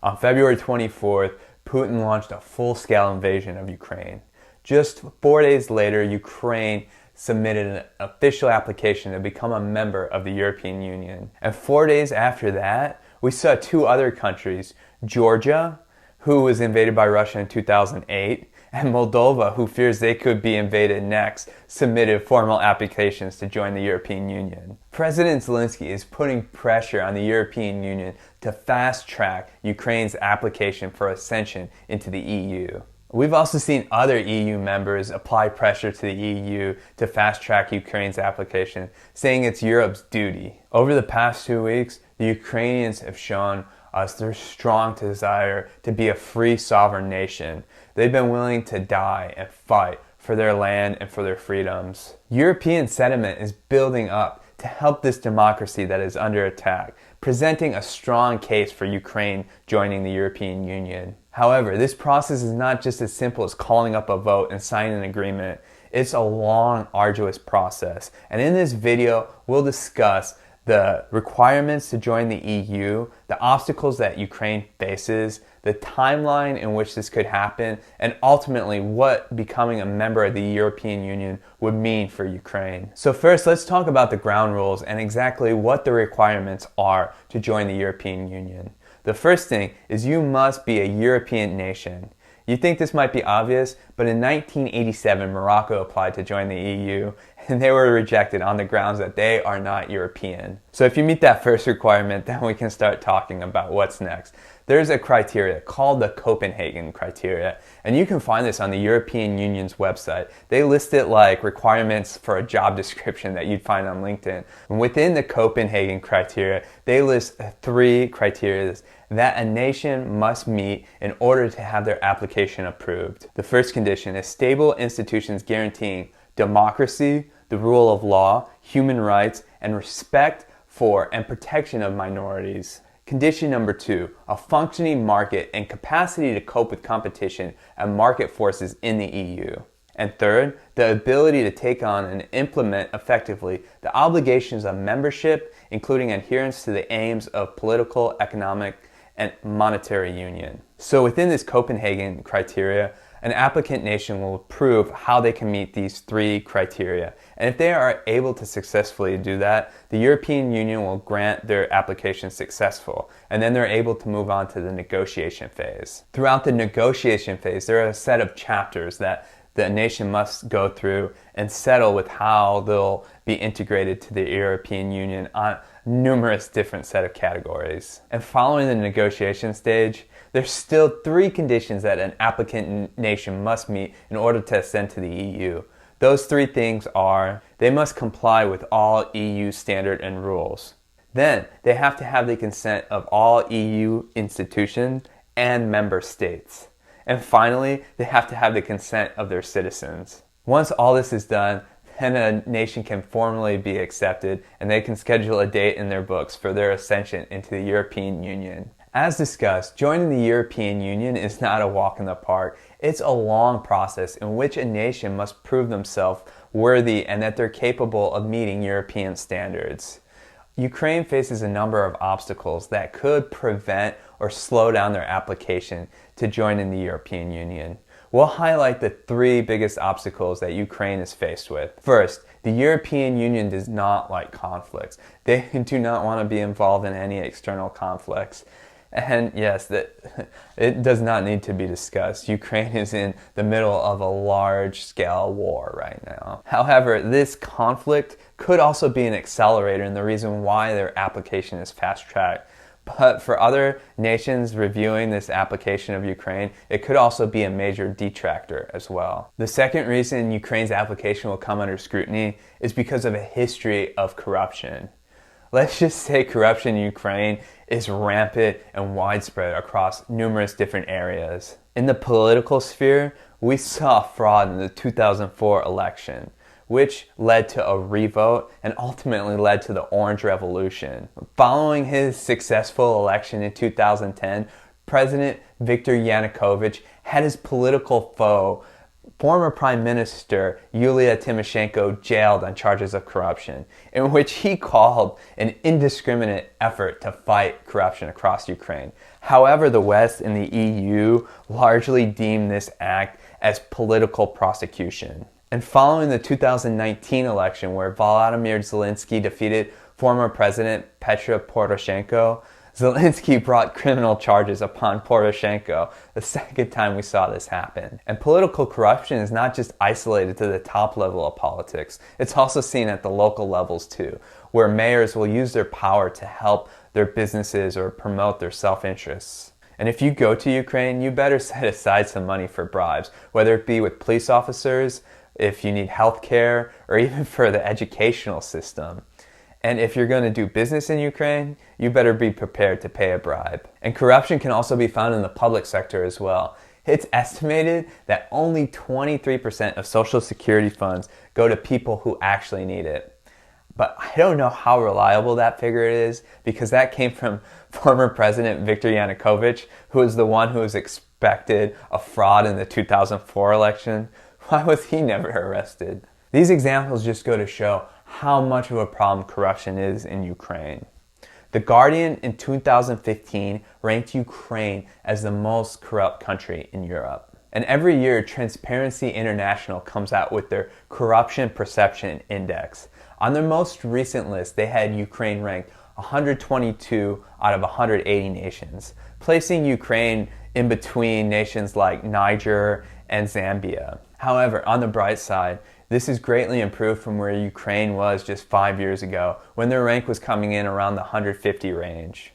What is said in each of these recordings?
On February 24th, Putin launched a full-scale invasion of Ukraine. Just 4 days later, Ukraine submitted an official application to become a member of the European Union. And 4 days after that, we saw two other countries, Georgia, who was invaded by Russia in 2008, and Moldova, who fears they could be invaded next, submitted formal applications to join the European Union. President Zelensky is putting pressure on the European Union to fast-track Ukraine's application for accession into the EU. We've also seen other EU members apply pressure to the EU to fast-track Ukraine's application, saying it's Europe's duty. Over the past 2 weeks, the Ukrainians have shown us their strong desire to be a free sovereign nation. They've been willing to die and fight for their land and for their freedoms. European sentiment is building up to help this democracy that is under attack, presenting a strong case for Ukraine joining the European Union. However, this process is not just as simple as calling up a vote and signing an agreement. It's a long, arduous process. And in this video, we'll discuss the requirements to join the EU, the obstacles that Ukraine faces, the timeline in which this could happen, and ultimately what becoming a member of the European Union would mean for Ukraine. So first, let's talk about the ground rules and exactly what the requirements are to join the European Union. The first thing is you must be a European nation. You think this might be obvious, but in 1987, Morocco applied to join the EU, and they were rejected on the grounds that they are not European. So if you meet that first requirement, then we can start talking about what's next. There's a criteria called the Copenhagen criteria, and you can find this on the European Union's website. They list it like requirements for a job description that you'd find on LinkedIn. And within the Copenhagen criteria, they list 3 criteria that a nation must meet in order to have their application approved. The first condition is stable institutions guaranteeing democracy, the rule of law, human rights, and respect for and protection of minorities. Condition number 2, a functioning market and capacity to cope with competition and market forces in the EU. And third, the ability to take on and implement effectively the obligations of membership, including adherence to the aims of political, economic, and monetary union. So within this Copenhagen criteria, an applicant nation will prove how they can meet these 3 criteria. And if they are able to successfully do that, the European Union will grant their application successful. And then they're able to move on to the negotiation phase. Throughout the negotiation phase, there are a set of chapters that the nation must go through and settle with how they'll be integrated to the European Union on numerous different set of categories. And following the negotiation stage, there's still 3 conditions that an applicant nation must meet in order to accede to the EU. Those 3 things are, they must comply with all EU standard and rules. Then, they have to have the consent of all EU institutions and member states. And finally, they have to have the consent of their citizens. Once all this is done, then a nation can formally be accepted and they can schedule a date in their books for their ascension into the European Union. As discussed, joining the European Union is not a walk in the park. It's a long process in which a nation must prove themselves worthy and that they're capable of meeting European standards. Ukraine faces a number of obstacles that could prevent or slow down their application to join in the European Union. We'll highlight the 3 biggest obstacles that Ukraine is faced with. First, the European Union does not like conflicts. They do not want to be involved in any external conflicts. And yes, it does not need to be discussed. Ukraine is in the middle of a large-scale war right now. However, this conflict could also be an accelerator and the reason why their application is fast-tracked. But for other nations reviewing this application of Ukraine, it could also be a major detractor as well. The second reason Ukraine's application will come under scrutiny is because of a history of corruption. Let's just say corruption in Ukraine is rampant and widespread across numerous different areas. In the political sphere, we saw fraud in the 2004 election, which led to a revote and ultimately led to the Orange Revolution. Following his successful election in 2010, President Viktor Yanukovych had his political foe, former Prime Minister Yulia Tymoshenko, jailed on charges of corruption, in which he called an indiscriminate effort to fight corruption across Ukraine. However, the West and the EU largely deemed this act as political prosecution. And following the 2019 election, where Volodymyr Zelensky defeated former President Petro Poroshenko, Zelensky brought criminal charges upon Poroshenko, the second time we saw this happen. And political corruption is not just isolated to the top level of politics, it's also seen at the local levels too, where mayors will use their power to help their businesses or promote their self-interests. And if you go to Ukraine, you better set aside some money for bribes, whether it be with police officers, if you need health care, or even for the educational system. And if you're going to do business in Ukraine, you better be prepared to pay a bribe. And corruption can also be found in the public sector as well. It's estimated that only 23% of Social Security funds go to people who actually need it. But I don't know how reliable that figure is, because that came from former President Viktor Yanukovych, who was the one who was expected a fraud in the 2004 election. Why was he never arrested? These examples just go to show how much of a problem corruption is in Ukraine. The Guardian in 2015 ranked Ukraine as the most corrupt country in Europe. And every year, Transparency International comes out with their Corruption Perception Index. On their most recent list, they had Ukraine ranked 122 out of 180 nations, placing Ukraine in between nations like Niger and Zambia. However, on the bright side, this is greatly improved from where Ukraine was just 5 years ago, when their rank was coming in around the 150 range.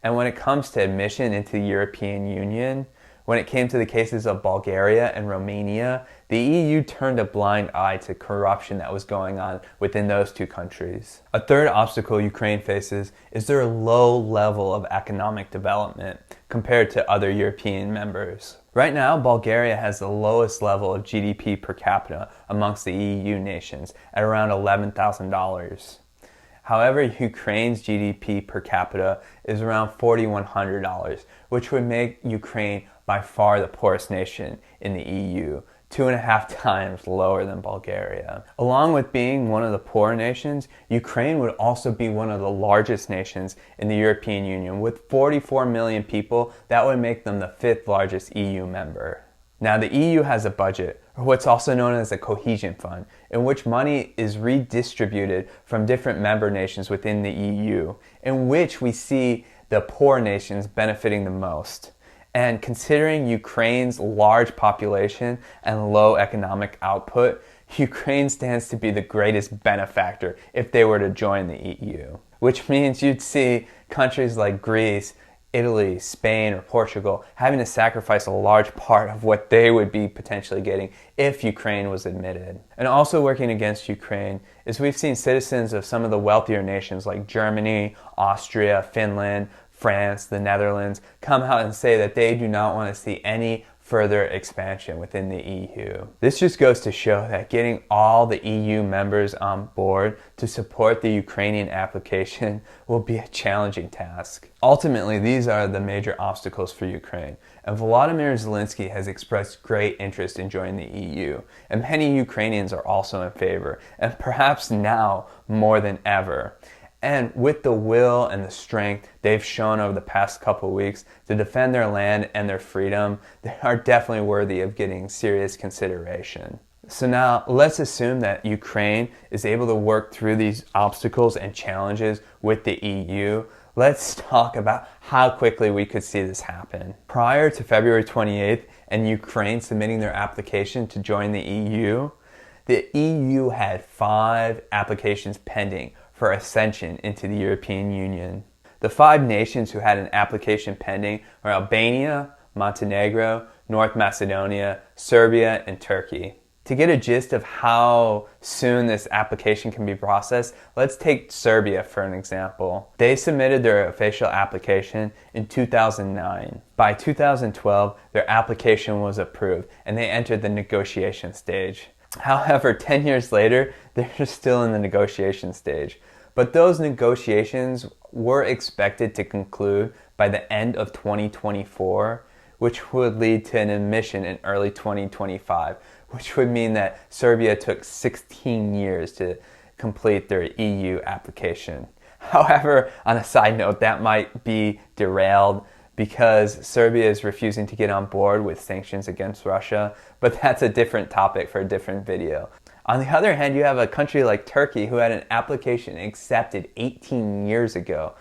And when it comes to admission into the European Union, when it came to the cases of Bulgaria and Romania, the EU turned a blind eye to corruption that was going on within those two countries. A third obstacle Ukraine faces is their low level of economic development compared to other European members. Right now, Bulgaria has the lowest level of GDP per capita amongst the EU nations at around $11,000. However, Ukraine's GDP per capita is around $4,100, which would make Ukraine by far the poorest nation in the EU, 2.5 times lower than Bulgaria. Along with being one of the poor nations, Ukraine would also be one of the largest nations in the European Union. With 44 million people, that would make them the 5th largest EU member. Now, the EU has a budget, or what's also known as a cohesion fund, in which money is redistributed from different member nations within the EU, in which we see the poor nations benefiting the most. And considering Ukraine's large population and low economic output, Ukraine stands to be the greatest benefactor if they were to join the EU. Which means you'd see countries like Greece, Italy, Spain, or Portugal having to sacrifice a large part of what they would be potentially getting if Ukraine was admitted. And also working against Ukraine is we've seen citizens of some of the wealthier nations like Germany, Austria, Finland, France, the Netherlands, come out and say that they do not want to see any further expansion within the EU. This just goes to show that getting all the EU members on board to support the Ukrainian application will be a challenging task. Ultimately, these are the major obstacles for Ukraine, and Volodymyr Zelensky has expressed great interest in joining the EU, and many Ukrainians are also in favor, and perhaps now more than ever. And with the will and the strength they've shown over the past couple weeks to defend their land and their freedom, they are definitely worthy of getting serious consideration. So now let's assume that Ukraine is able to work through these obstacles and challenges with the EU. Let's talk about how quickly we could see this happen. Prior to February 28th and Ukraine submitting their application to join the EU had 5 applications pending for ascension into the European Union. The 5 nations who had an application pending are Albania, Montenegro, North Macedonia, Serbia, and Turkey. To get a gist of how soon this application can be processed, let's take Serbia for an example. They submitted their official application in 2009. By 2012, their application was approved and they entered the negotiation stage. However, 10 years later, they're still in the negotiation stage. But those negotiations were expected to conclude by the end of 2024, which would lead to an admission in early 2025, which would mean that Serbia took 16 years to complete their EU application. However, on a side note, that might be derailed because Serbia is refusing to get on board with sanctions against Russia, but that's a different topic for a different video. On the other hand, you have a country like Turkey who had an application accepted 18 years ago,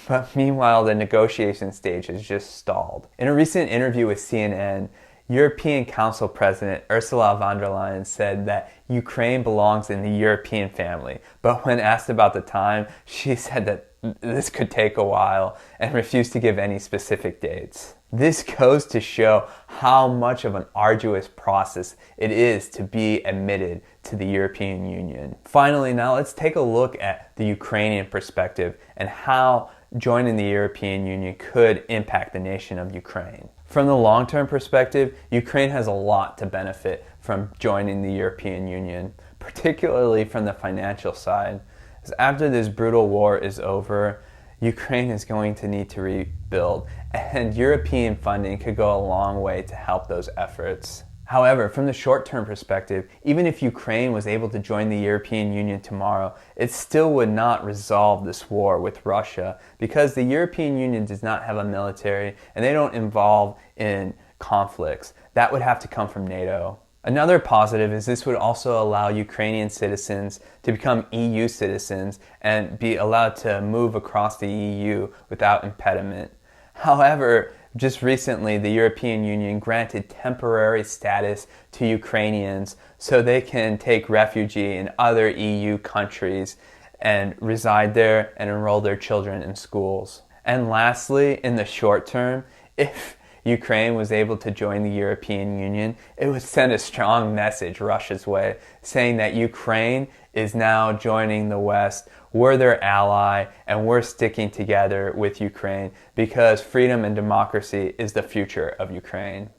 but meanwhile the negotiation stage has just stalled. In a recent interview with CNN, European Council President Ursula von der Leyen said that Ukraine belongs in the European family, but when asked about the time, she said that this could take a while and refused to give any specific dates. This goes to show how much of an arduous process it is to be admitted to the European Union. Finally, now let's take a look at the Ukrainian perspective and how joining the European Union could impact the nation of Ukraine. From the long-term perspective, Ukraine has a lot to benefit from joining the European Union, particularly from the financial side. As after this brutal war is over, Ukraine is going to need to rebuild, and European funding could go a long way to help those efforts. However, from the short-term perspective, even if Ukraine was able to join the European Union tomorrow, it still would not resolve this war with Russia because the European Union does not have a military and they don't involve in conflicts. That would have to come from NATO. Another positive is this would also allow Ukrainian citizens to become EU citizens and be allowed to move across the EU without impediment. However, just recently, the European Union granted temporary status to Ukrainians so they can take refuge in other EU countries and reside there and enroll their children in schools. And lastly, in the short term, if Ukraine was able to join the European Union, it would send a strong message Russia's way, saying that Ukraine is now joining the West, we're their ally, and we're sticking together with Ukraine because freedom and democracy is the future of Ukraine.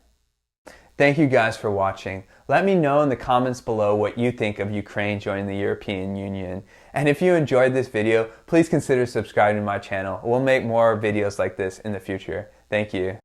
Thank you guys for watching. Let me know in the comments below what you think of Ukraine joining the European Union. And if you enjoyed this video, please consider subscribing to my channel. We'll make more videos like this in the future. Thank you.